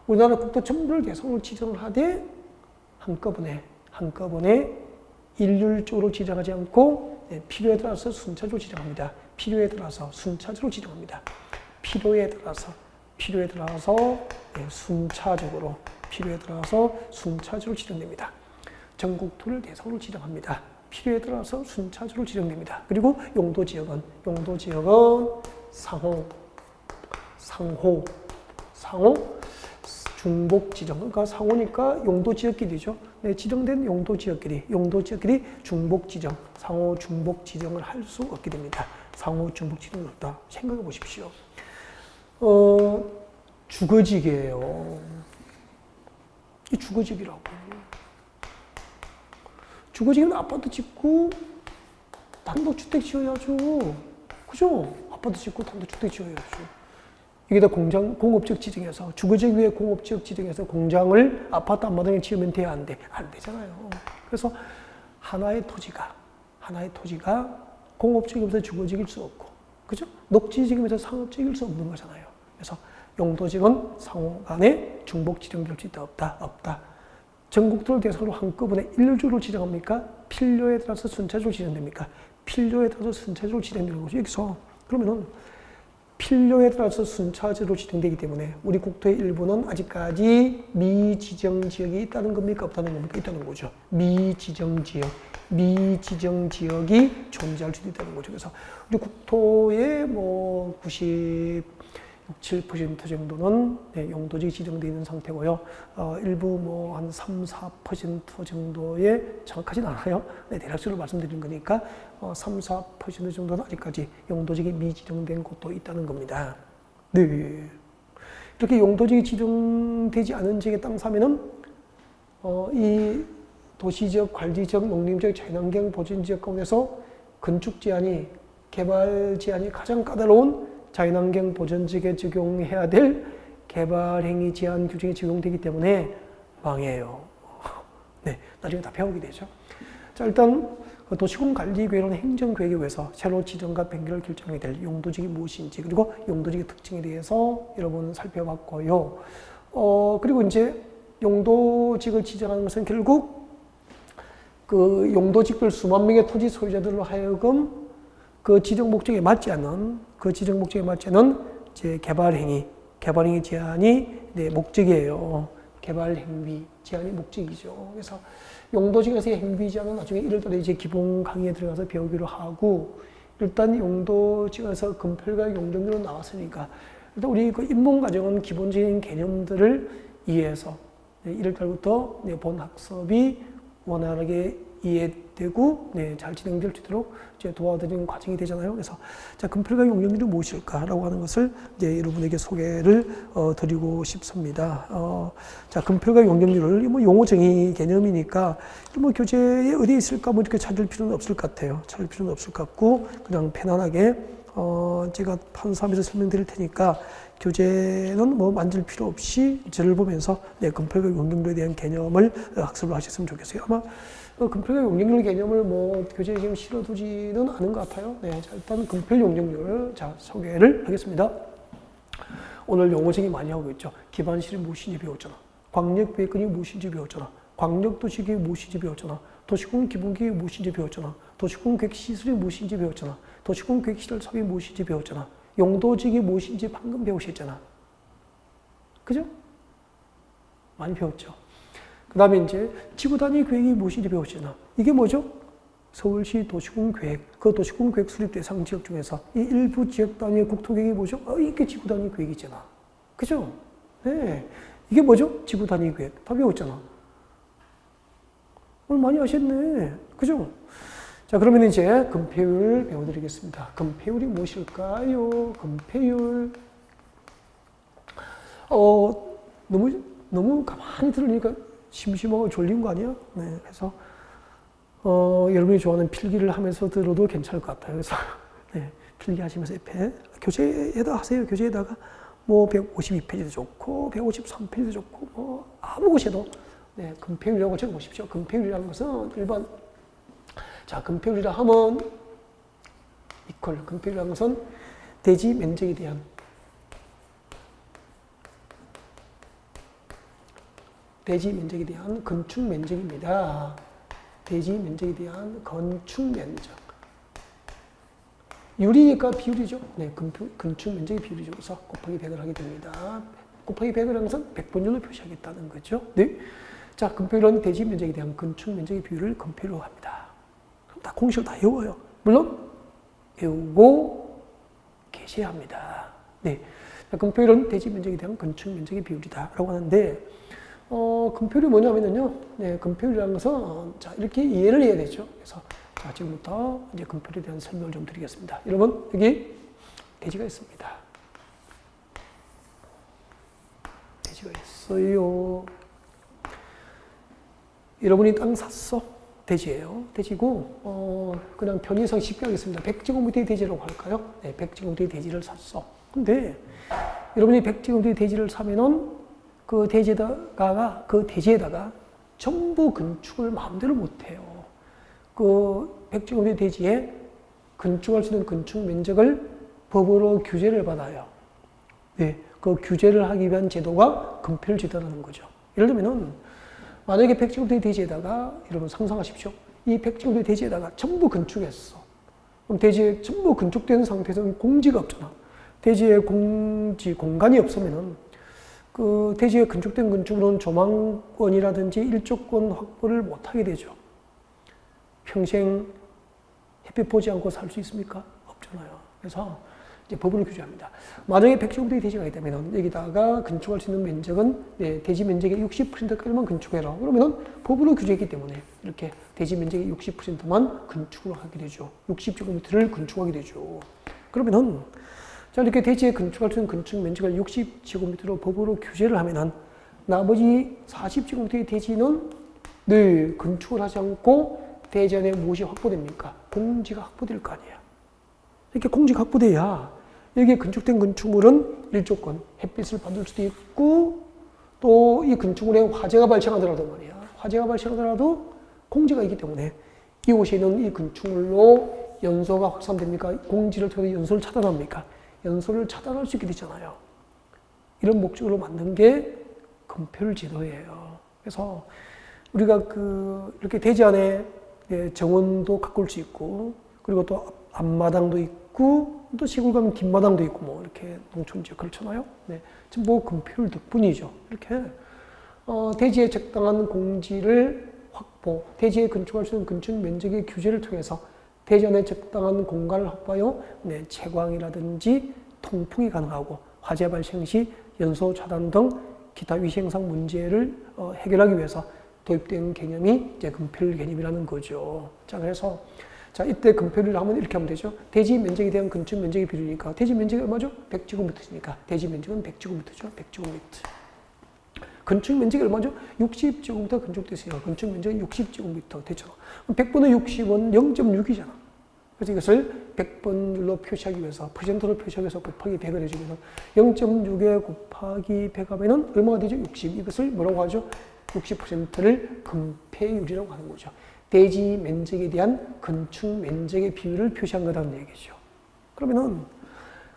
A: 우리나라 국토 전부를 대상으로 지정을 하되 한꺼번에 일률적으로 지정하지 않고 필요에 따라서 순차적으로 지정합니다. 필요에 따라서 순차적으로 지정합니다. 필요에 따라서 순차적으로 지정됩니다. 전국토를 대상으로 지정합니다. 필요에 따라서 순차적으로 지정됩니다. 그리고 용도지역은 상호 중복 지정, 그러니까 상호니까 용도지역끼리죠. 네, 지정된 용도지역끼리 중복 지정, 상호 중복 지정을 할 수 없게 됩니다. 상호 중복 지정이 없다. 생각해 보십시오. 주거지역이에요. 이 주거지역이라고. 주거지역은 아파트 짓고 단독주택 지어야죠. 그죠? 아파트 짓고 단독주택 지어야죠. 여기다 공업지역 지정해서 주거지역 위에 공업지역 지정해서 공장을 아파트 앞마당에 지으면 돼야 안 돼? 안 되잖아요. 그래서 하나의 토지가 공업지역이면서 주거지역일 수 없고, 그죠? 녹지지역이면서 상업지역일 수 없는 거잖아요. 그래서 용도지역은 상호 간에 중복 지정될 수 있다, 없다. 전국토를 대상으로 한꺼번에 일률적으로 지정합니까? 필요에 따라서 순차적으로 지정됩니까? 필요에 따라서 순차적으로 지정되는 거죠. 여기서 그러면은 필요에 따라서 순차적으로 지정되기 때문에 우리 국토의 일부는 아직까지 미지정 지역이 있다는 겁니까? 없다는 겁니까? 있다는 거죠. 미지정 지역이 존재할 수도 있다는 거죠. 그래서 우리 국토의 97% 정도는 용도지역이 지정되어 있는 상태고요. 일부 한 3, 4% 정도의 정확하진 않아요. 대략적으로 말씀드린 거니까 3, 4% 정도는 아직까지 용도지역이 미지정된 곳도 있다는 겁니다. 네. 이렇게 용도지역이 지정되지 않은 지역의 땅 사면은 이 도시지역, 관리지역, 농림지역, 자연환경 보전지역 가운데서 건축 제한이, 개발 제한이 가장 까다로운 자연환경 보전지역에 적용해야 될 개발행위 제한 규정이 적용되기 때문에 망해요. 네, 나중에 다 배우게 되죠. 자, 일단 도시공관리계획은 행정계획에 의해서 새로 지정과 변경을 결정해야 될 용도지역이 무엇인지, 그리고 용도지역의 특징에 대해서 여러분 살펴봤고요. 그리고 이제 용도지역을 지정하는 것은 결국 그 용도지역별 수만 명의 토지 소유자들로 하여금 그 지정 목적에 맞지 않는 이제 개발행위 제한이 목적이에요. 개발행위 제한이 목적이죠. 그래서 용도지역에서의 행위 제한은 나중에 1월달에 이제 기본 강의에 들어가서 배우기로 하고, 일단 용도지에서 금필과 용적률로 나왔으니까 일단 우리 그 입문과정은 기본적인 개념들을 이해해서 1월달부터 본 학습이 원활하게 이해되고 잘 진행될 수 있도록 이제 도와드리는 과정이 되잖아요. 그래서 자, 금필과 용적률이 무엇일까라고 하는 것을 이제 여러분에게 소개를 드리고 싶습니다. 자, 금필과 용적률을 뭐 용어 정의 개념이니까 뭐 교재에 어디에 있을까 뭐 이렇게 찾을 필요는 없을 것 같아요. 찾을 필요는 없을 것 같고 그냥 편안하게 제가 판사하면서 설명드릴 테니까 교재는 뭐 만질 필요 없이 저를 보면서 금필과 용적률에 대한 개념을 학습을 하셨으면 좋겠어요. 아마 금필과 용적률 개념을 뭐 교재에 지금 실어두지는 않은 것 같아요. 네, 자, 일단 금필 용적률 자 소개를 하겠습니다. 오늘 용어 정의 많이 하고 있죠. 기반시설이 무엇인지 배웠잖아. 광역계획이 무엇인지 배웠잖아. 광역도시계획이 무엇인지 배웠잖아. 도시공 기본계획이 무엇인지 배웠잖아. 도시공 계획시설이 무엇인지 배웠잖아. 도시공 계획시설 사업이 무엇인지 배웠잖아. 용도지기 무엇인지 방금 배우셨잖아. 그죠? 많이 배웠죠. 그 다음에 이제 지구단위 계획이 무엇인지 배웠잖아. 이게 뭐죠? 서울시 도시공계획, 그 도시공계획 수립 대상 지역 중에서 이 일부 지역 단위의 국토계획이 뭐죠? 이게 지구단위 계획이잖아. 그죠? 네. 이게 뭐죠? 지구단위 계획. 다 배웠잖아. 오늘 많이 하셨네. 그죠? 자, 그러면 이제 금폐율 배워드리겠습니다. 금폐율이 무엇일까요? 금폐율. 너무 가만히 들으니까 심심하고 졸린 거 아니야? 네, 그래서 여러분이 좋아하는 필기를 하면서 들어도 괜찮을 것 같아요. 그래서 네, 필기 하시면서 옆에 교재에다 하세요. 교재에다가 뭐 152페이지도 좋고 153페이지도 좋고 뭐 아무 곳에도 네, 금폐율이라고 적어보십시오. 금폐율이라는 것은 일반 자, 금폐율이라 하면 이퀄 금폐율이라는 것은 대지 면적에 대한 건축 면적입니다. 대지 면적에 대한 건축 면적. 유리니까 비율이죠. 네, 건축 면적의 비율이죠. 그래서 곱하기 100을 하게 됩니다. 곱하기 100을 하는 것은 100번율로 표시하겠다는 거죠. 네. 자, 금폐율은 대지 면적에 대한 건축 면적의 비율을 금폐율로 합니다. 그럼 다 공식을 다 외워요. 물론 외우고 계셔야 합니다. 네. 자, 금폐율은 대지 면적에 대한 건축 면적의 비율이다라고 하는데 금폐율이 뭐냐면요. 네, 금폐율이라는 것은 자, 이렇게 이해를 해야 되죠. 그래서 자, 지금부터 이제 금폐율에 대한 설명을 좀 드리겠습니다. 여러분, 여기 대지가 있습니다. 대지가 있어요. 여러분이 땅 샀어? 대지예요. 대지고 그냥 편의상 쉽게 하겠습니다. 100제곱미터의 대지라고 할까요? 네, 100제곱미터의 대지를 샀어. 근데 여러분이 100제곱미터의 대지를 사면은 그 대지에다가 전부 건축을 마음대로 못해요. 그 100제곱미터 대지에 건축할 수 있는 건축 면적을 법으로 규제를 받아요. 네, 그 규제를 하기 위한 제도가 금폐율 제도라는 거죠. 예를 들면은 만약에 100제곱미터 대지에다가 여러분 상상하십시오. 이 100제곱미터 대지에다가 전부 건축했어. 그럼 대지에 전부 건축된 상태에서는 공지가 없잖아. 대지에 공간이 없으면은 그 대지에 건축된 건축으로는 조망권이라든지 일조권 확보를 못하게 되죠. 평생 햇빛 보지 않고 살 수 있습니까? 없잖아요. 그래서 이제 법으로 규제합니다. 만약에 100제곱미터의 대지가 있다면 여기다가 건축할 수 있는 면적은 대지 면적의 60%까지만 건축해라. 그러면은 법으로 규제했기 때문에 이렇게 대지 면적의 60%만 건축을 하게 되죠. 60제곱미터를 건축하게 되죠. 그러면은 자, 이렇게 대지에 건축할 수 있는 건축 면적을 60제곱미터로 법으로 규제를 하면은 나머지 40제곱미터의 대지는 늘 건축을 하지 않고 대지 안에 무엇이 확보됩니까? 공지가 확보될 거 아니에요. 이렇게 공지가 확보돼야 여기에 건축된 건축물은 일조권, 햇빛을 받을 수도 있고 또 이 건축물에 화재가 발생하더라도 말이야. 화재가 발생하더라도 공지가 있기 때문에 이곳에 있는 이 건축물로 연소가 확산됩니까? 공지를 통해 연소를 차단합니까? 연소를 차단할 수 있게 되잖아요. 이런 목적으로 만든 게 금폐율 제도예요. 그래서 우리가 이렇게 대지 안에 정원도 가꿀 수 있고, 그리고 또 앞마당도 있고, 또 시골 가면 뒷마당도 있고, 뭐 이렇게 농촌 지역 그렇잖아요. 네, 전부 금폐율 덕분이죠. 이렇게 대지에 적당한 공지를 확보, 대지에 건축할 수 있는 건축 면적의 규제를 통해서 대지 안에 적당한 공간을 확보하여 채광이라든지 통풍이 가능하고 화재 발생 시 연소 차단 등 기타 위생상 문제를 해결하기 위해서 도입된 개념이 이제 건폐율 개념이라는 거죠. 자, 그래서 자, 이때 건폐율을 하면 이렇게 하면 되죠. 대지 면적에 대한 건축 면적의 비율이니까 대지 면적이 얼마죠? 100제곱미터니까 대지 면적은 100제곱미터죠. 100제곱미터. 건축 면적이 얼마죠? 60제곱미터 건축됐으니까 건축 면적이 60제곱미터 되죠. 100분의 60은 0.6이잖아. 그래서 이것을 100번율로 표시하기 위해서 퍼센트로 표시하기 위해서 곱하기 100을 해주면서 0.6에 곱하기 100 하면은 얼마가 되죠? 60. 이것을 뭐라고 하죠? 60%를 건폐율이라고 하는 거죠. 대지 면적에 대한 건축 면적의 비율을 표시한 거라는 얘기죠. 그러면은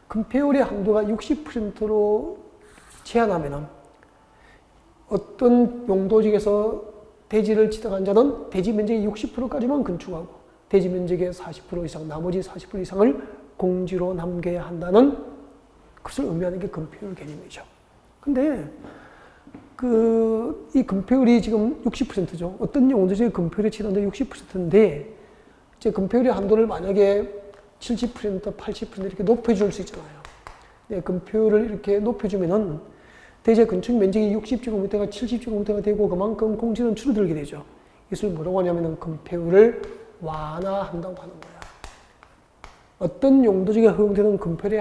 A: 건폐율의 한도가 60%로 제한하면은 어떤 용도지에서 대지를 지정한 자는 대지 면적의 60%까지만 건축하고 대지 면적의 40% 이상, 나머지 40% 이상을 공지로 남겨야 한다는 것을 의미하는 게 건폐율 개념이죠. 근데 이 건폐율이 지금 60%죠. 어떤 용도지의 건폐율이 지난데 60%인데 이제 건폐율의 한도를 만약에 70%, 80% 이렇게 높여줄 수 있잖아요. 네, 건폐율을 이렇게 높여주면은 대지 건축 면적이 60제곱미터가 70제곱미터가 되고 그만큼 공지는 줄어들게 되죠. 이것을 뭐라고 하냐면은 건폐율을 완화한다고 하는 거야. 어떤 용도지가 허용되는 건폐율의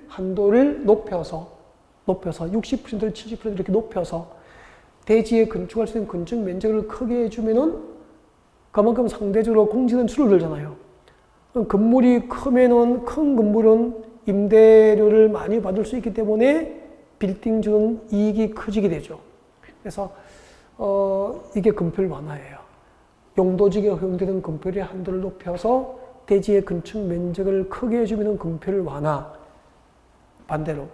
A: 한도를 높여서 60%를 70% 이렇게 높여서 대지에 건축할 수 있는 건축 면적을 크게 해주면은 그만큼 상대적으로 공지는 줄어들잖아요. 건물이 크면은 큰 건물은 임대료를 많이 받을 수 있기 때문에 빌딩 주는 이익이 커지게 되죠. 그래서 이게 건폐율 완화예요. 용도지에 허용되는 건폐율의 한도를 높여서 대지의 건축 면적을 크게 해주면 건폐율 완화. 반대로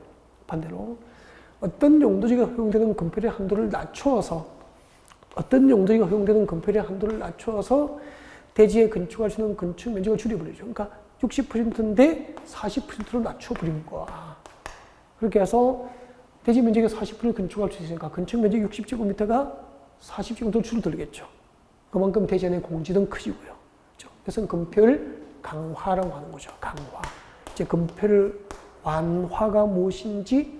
A: 어떤 용도지가 허용되는 건폐율의 한도를 낮추어서 대지에 건축할 수 있는 건축 면적을 줄여버리죠. 그러니까 60%인데 40%로 낮춰버린 거야. 그렇게 해서 대지 면적의 40%를 건축할 수 있으니까 건축 면적 60제곱미터가 40제곱미터로 줄어들겠죠. 그만큼 대지 안의 공지는 커지고요. 그렇죠? 그래서 건폐율 강화라고 하는 거죠. 강화. 이제 건폐율 완화가 무엇인지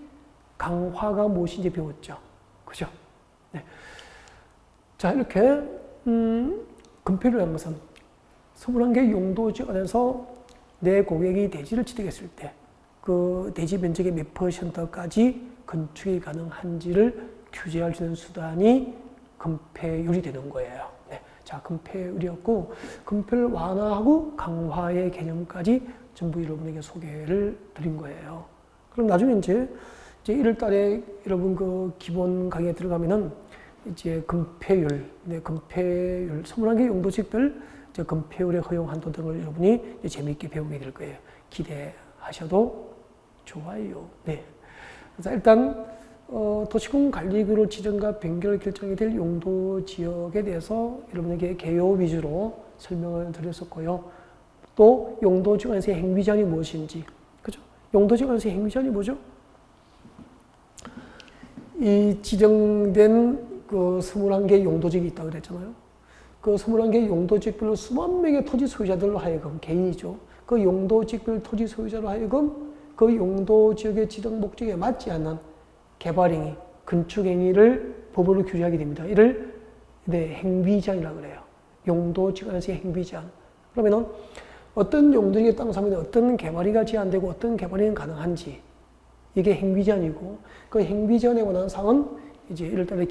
A: 강화가 무엇인지 배웠죠. 그죠? 네. 자, 이렇게 건폐율이라는 것은 21개 용도지 안에서 내 고객이 대지를 취득했을 때 그 대지 면적의 몇 %까지 건축이 가능한지를 규제할 수 있는 수단이 건폐율이 되는 거예요. 네. 자, 건폐율이었고 건폐율 완화하고 강화의 개념까지 전부 여러분에게 소개를 드린 거예요. 그럼 나중에 이제 1월 달에 여러분 그 기본 강의에 들어가면은 이제 건폐율, 21개 용도식별 이제 건폐율의 허용 한도 등을 여러분이 이제 재미있게 배우게 될 거예요. 기대하셔도 좋아요. 네. 그래서 일단 도시공 관리구로 지정과 변경을 결정이 될 용도 지역에 대해서 여러분에게 개요 위주로 설명을 드렸었고요. 또 용도 지역에서의 행위 제한이 무엇인지, 그죠? 용도 지역에서의 행위 제한이 뭐죠? 이 지정된 그 21개 용도지역이 있다고 그랬잖아요. 그 21개 용도지역별로 수만 명의 토지 소유자들로 하여금 개인이죠. 그 용도지역별 토지 소유자로 하여금 그 용도지역의 지정 목적에 맞지 않는 개발행위, 건축행위를 법으로 규제하게 됩니다. 이를 행위제한이라고 그래요. 용도지역 안에서의 행위제한. 그러면은 어떤 용도지역의 땅 사면 어떤 개발행위가 제한되고 어떤 개발행위는 가능한지 이게 행위제한이고 그 행위제한에 관한 사항은 이제 1월달에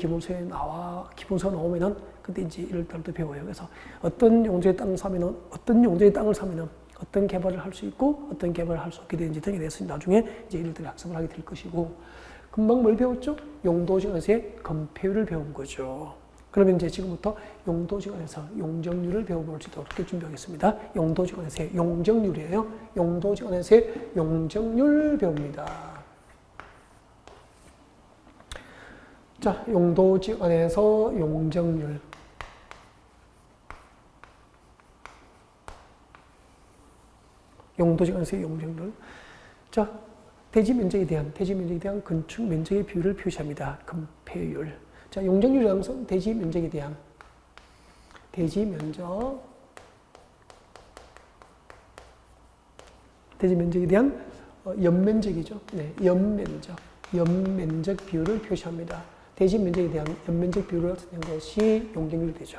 A: 기본서가 나오면은 그때 이제 1월달부터 배워요. 그래서 어떤 용도의 땅을 사면은 어떤 개발을 할 수 있고 어떤 개발을 할 수 없게 되는지 등에 대해서 나중에 이제 1월달에 학습을 하게 될 것이고 금방 뭘 배웠죠? 용도지역에서의 건폐율을 배운 거죠. 그러면 이제 지금부터 용도지역에서 용적률을 배워볼 수 있도록 그렇게 준비하겠습니다. 용도지역에서의 용적률이에요. 용도지역에서의 용적률 배웁니다. 자, 용도지역 안에서 용적률. 용도지역 안에서의 용적률. 자, 대지 면적에 대한 건축 면적의 비율을 표시합니다. 건폐율. 자, 용적률이라는 것은 대지 면적에 대한 대지 면적 대지 면적에 대한 연면적이죠. 네, 연면적 비율을 표시합니다. 대지 면적에 대한 연면적 비율을 나타낸 것이 용적률이 되죠.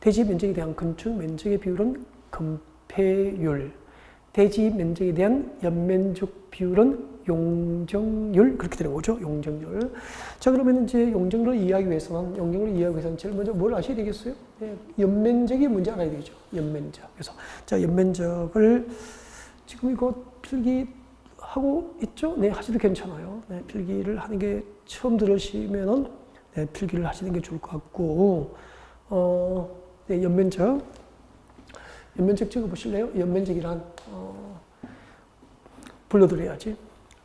A: 대지 면적에 대한 건축 면적의 비율은 건폐율, 대지 면적에 대한 연면적 비율은 용적률, 그렇게 되는 거죠. 용적률. 자, 그러면 이제 용적률을 이해하기 위해서는 제일 먼저 뭘 아셔야 되겠어요? 네, 연면적이 뭔지 알아야 되죠. 연면적. 그래서 자, 연면적을 지금 이거 필기하고 있죠? 네, 하셔도 괜찮아요. 네, 필기를 하는 게 처음 들으시면은 네, 필기를 하시는 게 좋을 것 같고, 네, 연면적 적어 보실래요? 연면적이란 불러드려야지.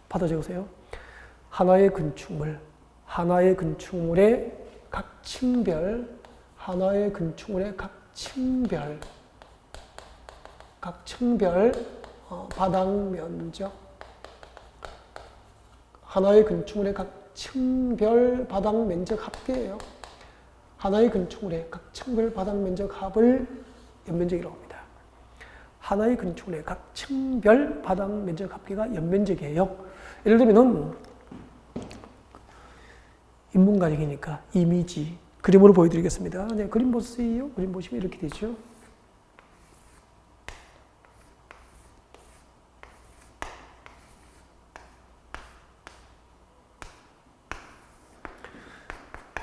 A: 받아 적으세요. 하나의 건축물의 각 층별, 바닥 면적, 하나의 건축물의 각 층별 바닥 면적 합계예요. 하나의 건축물의 각 층별 바닥 면적 합을 연면적이라고 합니다. 하나의 건축물의 각 층별 바닥 면적 합계가 연면적이에요. 예를 들면 인문과정이니까 이미지, 그림으로 보여드리겠습니다. 네, 그림 보세요. 그림 보시면 이렇게 되죠.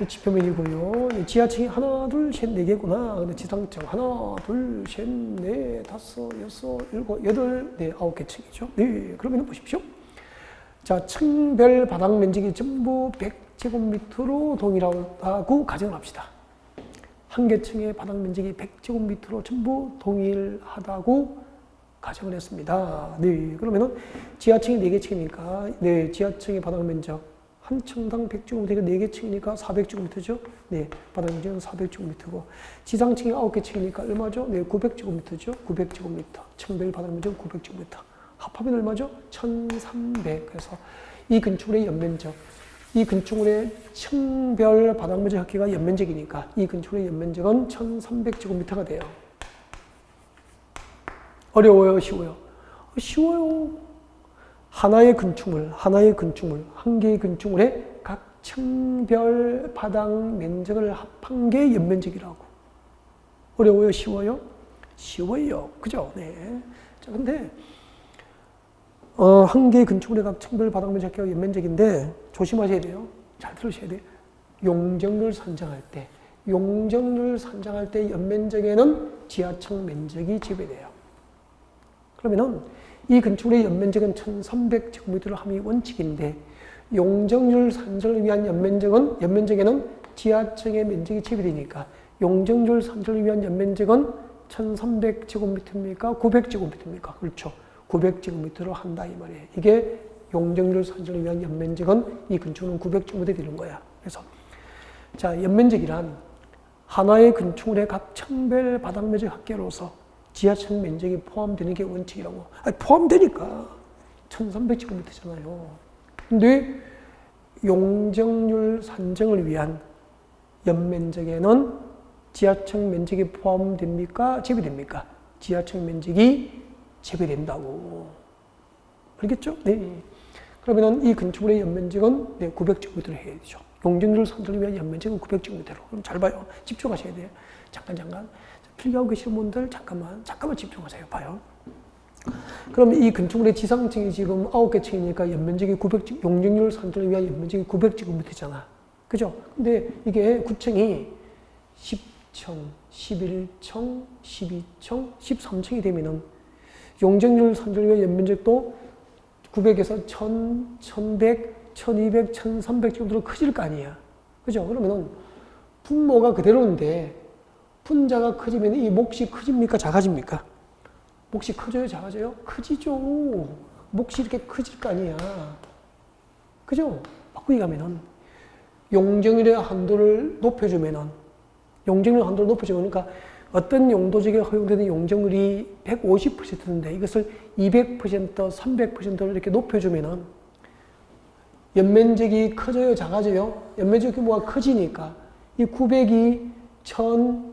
A: 지표면이고요. 지하층이 하나, 둘, 셋, 네 개구나. 근데 지상층 하나, 둘, 셋, 넷, 다섯, 여섯, 일곱, 여덟, 네, 9개 층이죠. 네, 그러면 보십시오. 자, 층별 바닥 면적이 전부 100제곱미터로 동일하다고 가정을 합시다. 한 개 층의 바닥 면적이 100제곱미터로 전부 동일하다고 가정을 했습니다. 네, 그러면은 지하층이 4개 층이니까, 네, 지하층의 바닥 면적 한 층당 100제곱미터, 4개 층이니까 400제곱미터죠. 네, 바닥 면적은 400제곱미터고, 지상층이 9개 층이니까 얼마죠? 네, 900제곱미터죠. 900제곱미터. 층별 바닥 면적은 900제곱미터. 합하면 얼마죠? 1300. 그래서 이 건축물의 연면적, 이 건축물의 층별 바닥 면적 합계가 연면적이니까 이 건축물의 연면적은 1300제곱미터가 돼요. 어려워요? 쉬워요? 쉬워요. 하나의 건축물, 한 개의 건축물의 각 층별 바닥 면적을 합한 게 연면적이라고. 어려워요? 쉬워요? 쉬워요. 그죠? 네. 자, 근데 한 개의 건축물의 각 층별 바닥 면적 합계가 연면적인데 조심하셔야 돼요. 잘 들으셔야 돼요. 용적률 산정할 때 연면적에는 지하층 면적이 지배돼요. 그러면은 이 건축물의 연면적은 1300제곱미터를 함이 원칙인데 용적률 산정을 위한 연면적에는 지하층의 면적이 지배되니까 용적률 산정을 위한 연면적은 1300제곱미터입니까? 900제곱미터입니까? 그렇죠. 900제곱미터로 한다 이 말이에요. 이게 용적률 산정을 위한 연면적은 이 건축물은 900제곱미터 되는 거야. 그래서 자, 연면적이란 하나의 건축물의 각 층별 바닥 면적 합계로서 지하층 면적이 포함되는 게 원칙이라고. 아니, 포함되니까 1300제곱미터잖아요. 근데 용적률 산정을 위한 연면적에는 지하층 면적이 포함됩니까? 제외됩니까? 지하층 면적이 제외된다고. 알겠죠? 네. 그러면 이 건축물의 연면적은 네, 900제곱미터로 해야 되죠. 용적률 산정을 위한 연면적은 900제곱미터로. 그럼 잘 봐요. 집중하셔야 돼요. 잠깐. 필기하고 계시는 분들 잠깐만 집중하세요. 봐요. 그럼 이 건축물의 지상층이 지금 9개 층이니까 연면적이 용적률 산정을 위한 연면적이 900제곱미터잖아. 그죠? 근데 이게 9층이 10층, 11층, 12층, 13층이 되면은 용적률 산정을 위한 연면적도 900에서 1000, 1100, 1200, 1300 정도로 커질 거 아니야. 그죠? 그러면은 분모가 그대로인데 분자가 커지면 이 몫이 커집니까? 작아집니까? 몫이 커져요? 작아져요? 커지죠. 몫이 이렇게 커질 거 아니야. 그죠? 바꾸기 가면은 용적률의 한도를 높여주면은 그러니까 어떤 용도적에 허용되는 용적률이 150%인데 이것을 200%, 300%로 이렇게 높여주면은 연면적이 커져요? 작아져요? 연면적 규모가 커지니까 이 900이 1000,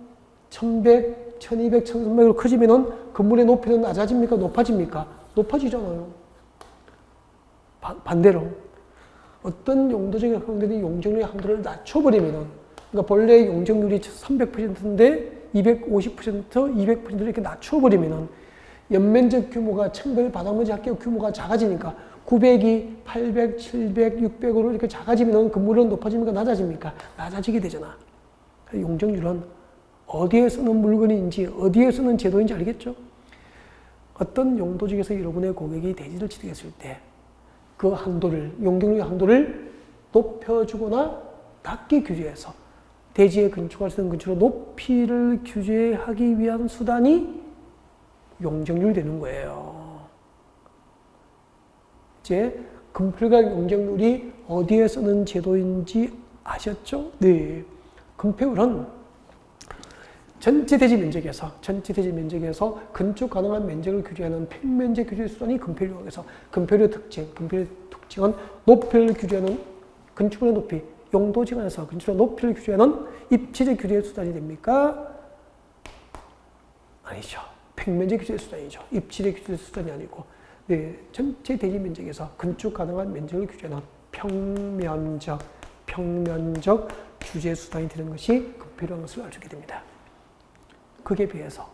A: 1100, 1200, 1300으로 커지면은 건물의 높이는 낮아집니까? 높아집니까? 높아지잖아요. 반대로 어떤 용도적인 항들이 용적률의 항도를 낮춰버리면은, 그러니까 본래 용적률이 300%인데 250%, 200%를 이렇게 낮춰버리면은 연면적 규모가 층별 바닥면적 합격 규모가 작아지니까 900이 800, 700, 600으로 이렇게 작아지면 건물은 높아집니까? 낮아집니까? 낮아지게 되잖아. 용적률은 어디에 쓰는 물건인지 어디에 쓰는 제도인지 알겠죠? 어떤 용도직에서 여러분의 고객이 대지를 취득했을 때 그 한도를, 용적률의 한도를 높여주거나 낮게 규제해서 대지에 건축할 수 있는 건축의 높이를 규제하기 위한 수단이 용적률이 되는 거예요. 이제 건폐율과 용적률이 어디에 쓰는 제도인지 아셨죠? 네. 건폐율은 전체 대지 면적에서 건축 가능한 면적을 규제하는 평면적 규제 수단이 건폐율에서 건폐율의 특징은 높이를 규제하는 건축물의 높이, 용도지 안에서 건축물의 높이를 규제하는 입지적 규제 수단이 됩니까? 아니죠. 평면적 규제 수단이죠. 입지적 규제 수단이 아니고, 네, 전체 대지 면적에서 건축 가능한 면적을 규제하는 평면적 규제 수단이 되는 것이 건폐율이라는 것을 알게 됩니다. 그게 비해서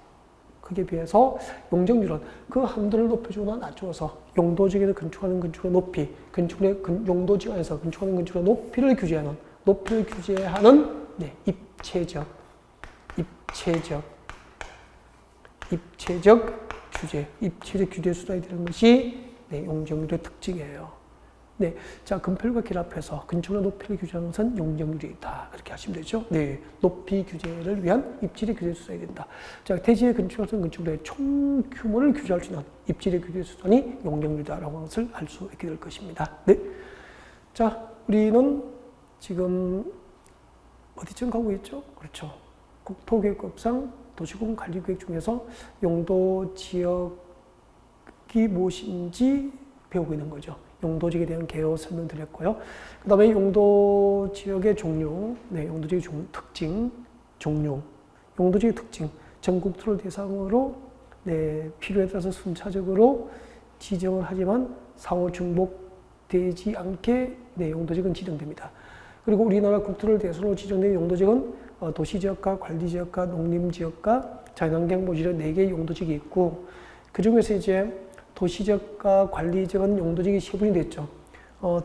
A: 용적률은 그 한도를 높여주거나 낮추어서 용도지에서 건축하는 건축의 높이, 건축의 용도지 안에서 건축하는 건축의 높이를 규제하는 네, 입체적 규제 수단이 되는 것이 네, 용적률의 특징이에요. 네, 자, 건폐율과 결합해서 건축의 높이를 규제하는 것은 용적률이다. 그렇게 하시면 되죠. 네, 높이 규제를 위한 입지의 규제 수단이 된다. 자, 대지의 건축할 수 있는 건축물의 총 규모를 규제할 수 있는 입지의 규제 수단이 용적률이다라고 하는 것을 알 수 있게 될 것입니다. 네, 자, 우리는 지금 어디쯤 가고 있죠? 그렇죠. 국토계획법상 도시공 관리계획 중에서 용도 지역이 무엇인지 배우고 있는 거죠. 용도지역에 대한 개요 설명드렸고요. 그 다음에 용도지역의 종류, 네, 용도지역의 특징, 종류, 용도지역의 특징, 전국토를 대상으로 네, 필요에 따라서 순차적으로 지정을 하지만 상호 중복되지 않게 네, 용도지역은 지정됩니다. 그리고 우리나라 국토를 대상으로 지정된 용도지역은 도시지역과 관리지역과 농림지역과 자연환경보지역 4개의 용도지역이 있고, 그 중에서 이제 도시지역과 관리지역은 용도지역이 세분이 됐죠.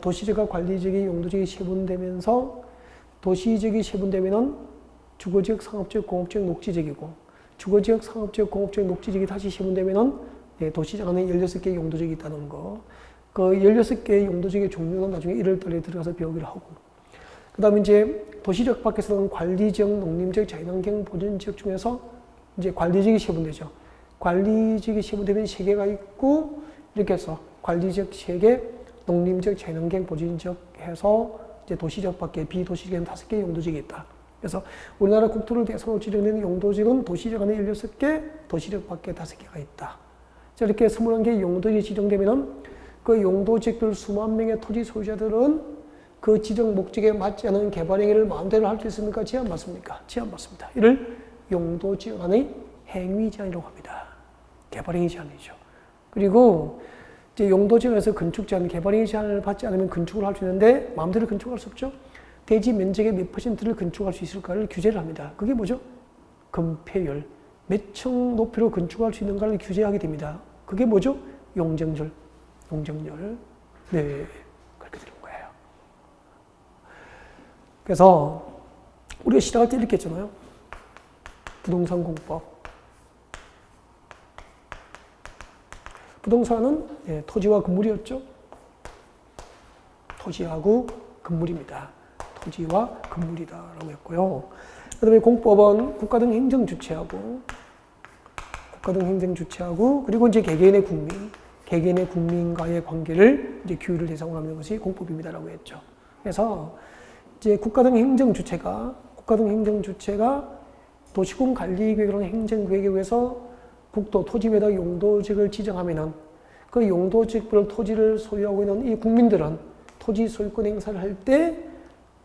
A: 도시지역과 관리지역이 용도지역이 세분되면서 도시지역이 세분되면은 주거지역, 상업지역, 공업지역, 녹지지역이고, 주거지역, 상업지역, 공업지역, 녹지지역이 다시 세분되면은 네, 도시지역 안에 16개의 용도지역이 있다는 거. 그 16개의 용도지역의 종류는 나중에 1월달에 들어가서 배우기로 하고. 그 다음에 이제 도시지역 밖에서는 관리지역, 농림지역, 자연환경 보전지역 중에서 이제 관리지역이 세분되죠. 관리지역이 세분되면 3개가 있고, 이렇게 해서 관리지역 3개, 농림지역, 자연환경 보전지역 해서 이제 도시지역 밖에 비도시지역에는 5개의 용도지역이 있다. 그래서 우리나라 국토를 대상으로 지정되는 용도지역은 도시지역 안에 16개, 도시지역 밖에 5개가 있다. 자, 이렇게 21개의 용도지역이 지정되면은 그 용도지역별 수만 명의 토지 소유자들은 그 지정 목적에 맞지 않은 개발 행위를 마음대로 할 수 있습니까? 제한 받습니까? 제한 받습니다. 이를 용도지역 안의 행위 제한이라고 합니다. 개발행위 제한이죠. 그리고 이제 용도지역에서 건축 제한, 개발행위 제한을 받지 않으면 건축을 할 수 있는데 마음대로 건축할 수 없죠. 대지 면적의 몇 %를 건축할 수 있을까를 규제를 합니다. 그게 뭐죠? 건폐율. 몇 층 높이로 건축할 수 있는가를 규제하게 됩니다. 그게 뭐죠? 용적률. 네, 그렇게 되는 거예요. 그래서 우리가 시작할 때 이렇게 했잖아요. 부동산 공법. 부동산은 예, 토지와 건물이었죠. 토지하고 건물입니다. 토지와 건물이다라고 했고요. 그 다음에 공법은 국가 등 행정 주체하고 그리고 이제 개개인의 국민과의 관계를 이제 규율을 대상으로 하는 것이 공법입니다라고 했죠. 그래서 이제 국가 등 행정 주체가 도시공 관리 계획이라는 행정 계획에 의해서 국토, 토지에다 용도지역을 지정하면은 그 용도지역별 토지를 소유하고 있는 이 국민들은 토지 소유권 행사를 할 때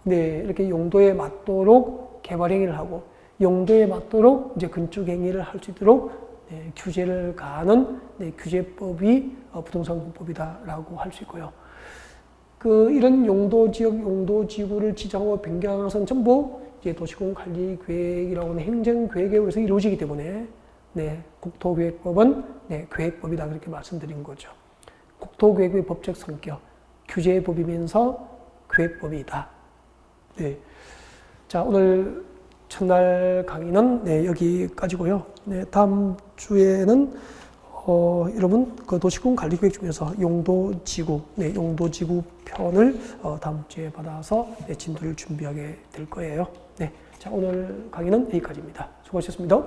A: 네, 이렇게 용도에 맞도록 개발 행위를 하고 용도에 맞도록 이제 건축 행위를 할 수 있도록 규제를 가하는 규제법이 부동산공법이다라고 할 수 있고요. 이런 용도지역, 용도지구를 지정하고 변경하는 것은 전부 이제 도시공관리계획이라고 하는 행정계획에 의해서 이루어지기 때문에 국토계획법은 계획법이다 그렇게 말씀드린 거죠. 국토계획의 법적 성격, 규제법이면서 계획법이다. 네. 자, 오늘 첫날 강의는 여기까지고요. 다음 주에는 여러분 그 도시공 관리 계획 중에서 용도지구, 용도지구 편을 다음 주에 받아서 진도를 준비하게 될 거예요. 자, 오늘 강의는 여기까지입니다. 수고하셨습니다.